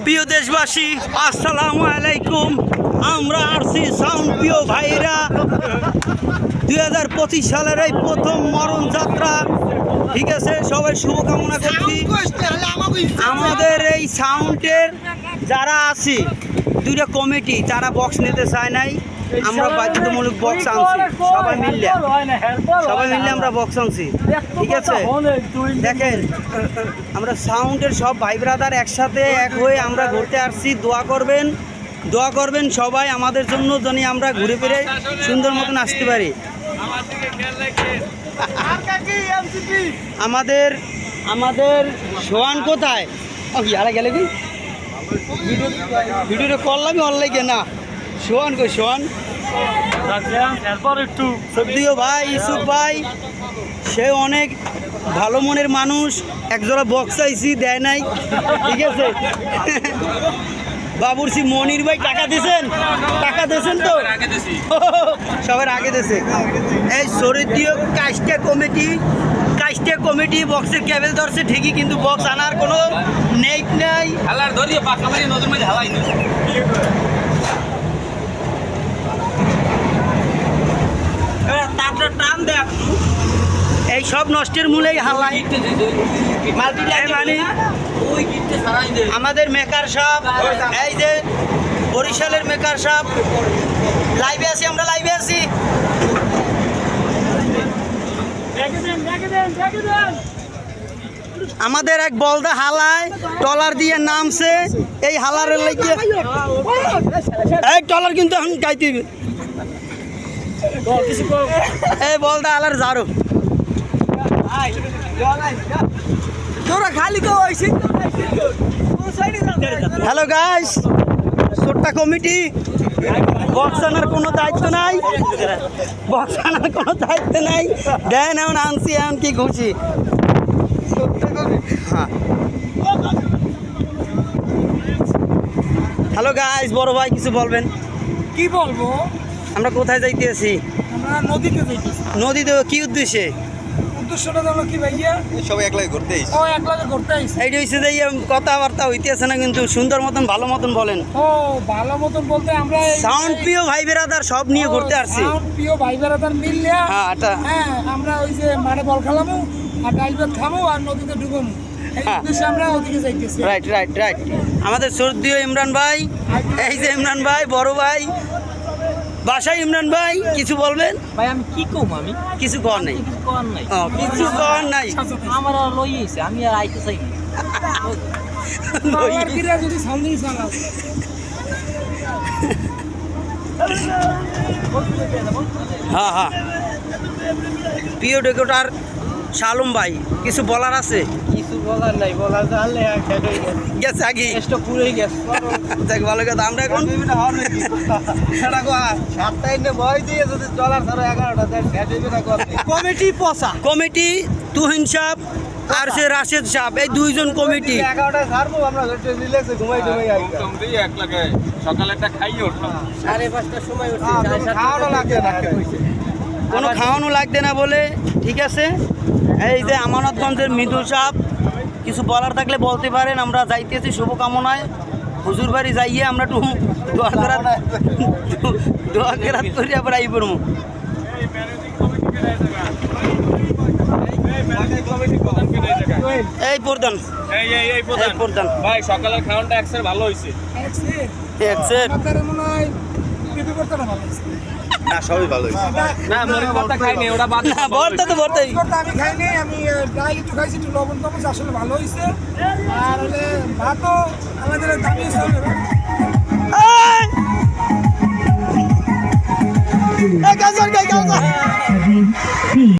প্রিয় দেশবাসী, আসসালামু আলাইকুম। আমরা আসছি সাউন্ড প্রিয় ভাইরা 2025 সালের এই প্রথম মরণ যাত্রা, ঠিক আছে? সবাই শুভকামনা করছি। আমাদের এই সাউন্ডের যারা আছি দুইটা কমিটি, তারা বক্স নিতে চায় নাই, আমরা বাধ্যতামূলক বক্স আনছি। সবাই মিললে আমরা বক্স আনছি, ঠিক আছে? দেখেন, আমরা সাউন্ডের সব ভাই ব্রাদার একসাথে এক হয়ে আমরা ঘুরতে আসছি। দোয়া করবেন সবাই আমাদের জন্য, যেন আমরা ঘুরে ফিরে সুন্দর মতন আসতে পারি। আমাদের সোহান কোথায়? ইয়ারা গেলে কি ভিডিওটা করলাম অনলাইনে না? সোহান কই? সোহান সত্যিও ভাই, ইসুফ ভাই সে অনেক ভালো মনের মানুষ। একজোড়া বক্স আইসি দেয় নাই, ঠিক আছে? বাবুরসি মনির ভাই টাকা দিয়েছেন তো? সবার আগে দিয়েছে। এই শরীরীয় কাজটা কমিটি বক্সের কেবল ধরছে ঠিকই, কিন্তু বক্স আনার কোনো নেই নাই। টান দেখ, এই সব নষ্টের মূলেই হাল্লাই মানে আমাদের মেকার সাহেব, এই যে বরিশালের মেকার সাহেব লাইভে আছি, আমরা লাইভে আছি। আমাদের এক বলদা হালায় টলার দিয়ে নামছে, এই হালারের লাইকে এই টলার কিন্তু এখন গাইতে এই বলদা হালার ঝাড়ু হ্যালো গাইস, ছোট্টা কমিটি, বক্স আনার কোনো দায়িত্ব নাই, দেন এমন আনছি, এমন কি ঘুষি। হ্যালো গাইস, বড় ভাই কিছু বলবেন? কি বলবো, আমরা কোথায় যাইতেছি? আমরা নদীতে যাইতেছি। নদীতে কি উদ্দেশ্যে? উদ্দেশ্যটা হলো কি ভাইয়া? সবাই একলাই ঘুরতে আইছে। ও একলাগে ঘুরতে আইছে। এইটা হইছে যে কথাবার্তা হইতেছে না, কিন্তু সুন্দর মতন ভালো মতন বলেন। ও ভালো মতন বলতে আমরা সাউন্ড প্রিয় ভাই বেরাদার সব নিয়ে ঘুরতে আসছি। সাউন্ড প্রিয় ভাই বেরাদার মিললে হ্যাঁ আমরা ওই যে মাঠে বল খেলামু আর ডাইল ভাত খামু আর নদীতে ডুবমু, এই উদ্দেশ্যে আমরা ওদিকে যাইতেছি। রাইট। আমাদের সর্দিও ইমরান ভাই, এই যে ইমরান ভাই বড় ভাই, বাসায় ইমরান ভাই কিছু বলবেন? ভাই আমি কি কম, আমি কিছু কর নাই, কিছু কর নাই। আমার আর লই আইছে, আমি আর আইতে চাই না। আর কিরা যদি সামনে চালাও হ্যাঁ প্রিয় ডেকোটার শালুম ভাই কিছু বলার আছে? কিছু বলার নাই, বলার জানলে গেছে আগে স্টক পুরোই গেছে। দেখ ভালো কথা, আমরা এখন কমিটি তুহিন সাহেব আর সে রাশেদ সাহেব, এই দুইজন কমিটি। সকালে একটা খাইয়ে উঠলাম, 5:30টার সময় উঠছি, কোনো খাওয়ানো লাগবে না বলে, ঠিক আছে? এই যে আমানতগঞ্জের মৃদুল সাহেব কিছু বলার থাকলে বলতে পারেন। আমরা যাইতেছি শুভকামনায়, হুজুর বাড়ি যাইয়ে আমরা একটু দোয়া কেরাত করি, আবার আই পড়বো। এই প্রধান ভাই সকালের খাওয়াটা একসাথে ভালো হয়েছে। না সবই ভালো হয়েছে। না মনে কথা খাইনি, ওটা বাদ না ভর্তা তো ভর্তাই। আমি খাইনি, আমি ডাইল একটু খাইছি, একটু লবণ কমেছে, আসলে ভালো হয়েছে। আর হলে ভাতও আমাদের দামি চলবে।